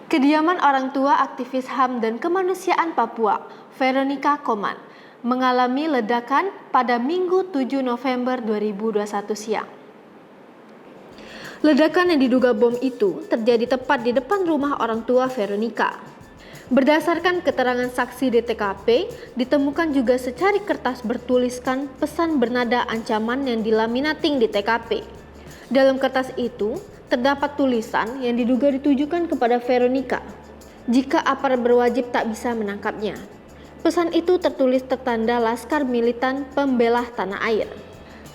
Kediaman orang tua aktivis HAM dan kemanusiaan Papua, Veronica Koman, mengalami ledakan pada Minggu 7 November 2021 siang. Ledakan yang diduga bom itu terjadi tepat di depan rumah orang tua Veronica. Berdasarkan keterangan saksi di TKP, ditemukan juga secari kertas bertuliskan pesan bernada ancaman yang dilaminating di TKP. Dalam kertas itu, terdapat tulisan yang diduga ditujukan kepada Veronica jika aparat berwajib tak bisa menangkapnya. Pesan itu tertulis tertanda Laskar Militan Pembelah Tanah Air.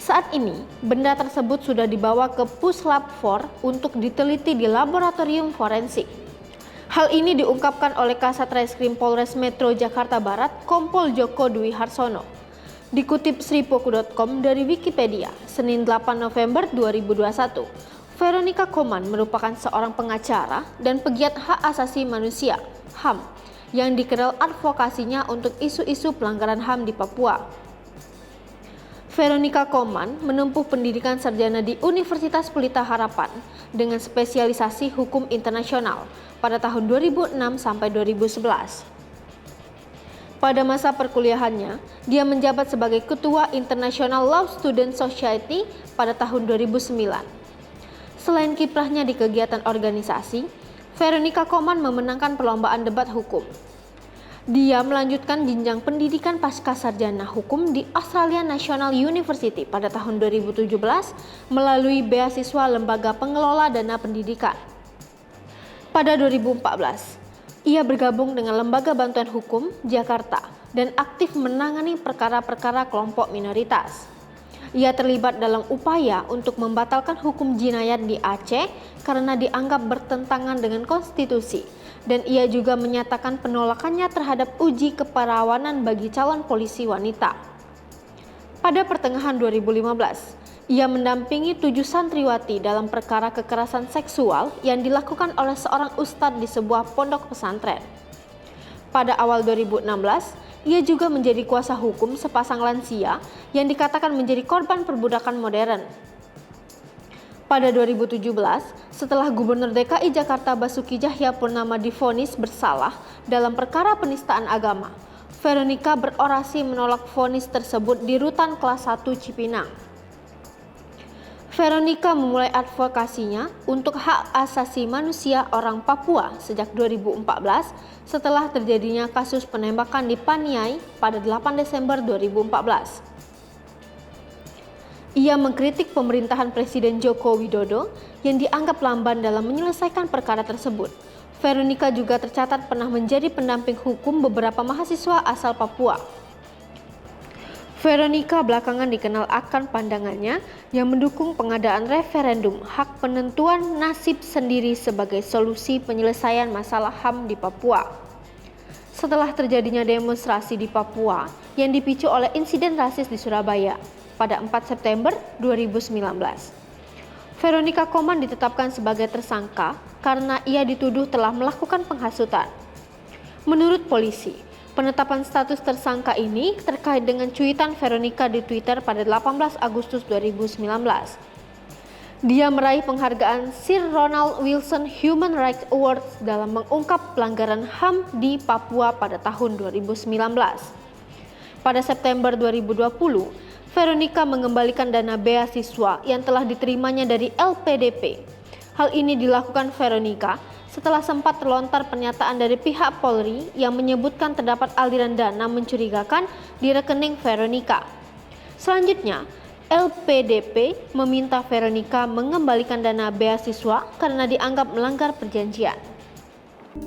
Saat ini, benda tersebut sudah dibawa ke Puslap 4 untuk diteliti di laboratorium forensik. Hal ini diungkapkan oleh Kasat Reskrim Polres Metro Jakarta Barat, Kompol Joko Dwi Harsono. Dikutip sripoku.com dari Wikipedia, Senin 8 November 2021. Veronica Koman merupakan seorang pengacara dan pegiat hak asasi manusia (HAM) yang dikenal advokasinya untuk isu-isu pelanggaran HAM di Papua. Veronica Koman menempuh pendidikan sarjana di Universitas Pelita Harapan dengan spesialisasi hukum internasional pada tahun 2006 sampai 2011. Pada masa perkuliahannya, dia menjabat sebagai Ketua International Law Student Society pada tahun 2009. Selain kiprahnya di kegiatan organisasi, Veronica Koman memenangkan perlombaan debat hukum. Dia melanjutkan jenjang pendidikan pasca sarjana hukum di Australian National University pada tahun 2017 melalui beasiswa Lembaga Pengelola Dana Pendidikan. Pada 2014, ia bergabung dengan Lembaga Bantuan Hukum Jakarta dan aktif menangani perkara-perkara kelompok minoritas. Ia terlibat dalam upaya untuk membatalkan hukum jinayat di Aceh karena dianggap bertentangan dengan konstitusi, dan ia juga menyatakan penolakannya terhadap uji keperawanan bagi calon polisi wanita. Pada pertengahan 2015, ia mendampingi 7 santriwati dalam perkara kekerasan seksual yang dilakukan oleh seorang ustadz di sebuah pondok pesantren. Pada awal 2016, ia juga menjadi kuasa hukum sepasang lansia yang dikatakan menjadi korban perbudakan modern. Pada 2017, setelah Gubernur DKI Jakarta Basuki Cahayapurnama divonis bersalah dalam perkara penistaan agama, Veronica berorasi menolak vonis tersebut di Rutan Kelas 1 Cipinang. Veronica memulai advokasinya untuk hak asasi manusia orang Papua sejak 2014 setelah terjadinya kasus penembakan di Paniai pada 8 Desember 2014. Ia mengkritik pemerintahan Presiden Joko Widodo yang dianggap lamban dalam menyelesaikan perkara tersebut. Veronica juga tercatat pernah menjadi pendamping hukum beberapa mahasiswa asal Papua. Veronica belakangan dikenal akan pandangannya yang mendukung pengadaan referendum hak penentuan nasib sendiri sebagai solusi penyelesaian masalah HAM di Papua. Setelah terjadinya demonstrasi di Papua yang dipicu oleh insiden rasis di Surabaya pada 4 September 2019, Veronica Koman ditetapkan sebagai tersangka karena ia dituduh telah melakukan penghasutan. Menurut polisi, penetapan status tersangka ini terkait dengan cuitan Veronica di Twitter pada 18 Agustus 2019. Dia meraih penghargaan Sir Ronald Wilson Human Rights Awards dalam mengungkap pelanggaran HAM di Papua pada tahun 2019. Pada September 2020, Veronica mengembalikan dana beasiswa yang telah diterimanya dari LPDP. Hal ini dilakukan Veronica setelah sempat terlontar pernyataan dari pihak Polri yang menyebutkan terdapat aliran dana mencurigakan di rekening Veronica. Selanjutnya, LPDP meminta Veronica mengembalikan dana beasiswa karena dianggap melanggar perjanjian.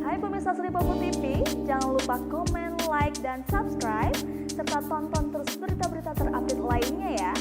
Hai pemirsa Sripoku TV, jangan lupa komen, like, dan subscribe, serta tonton terus berita-berita terupdate lainnya ya.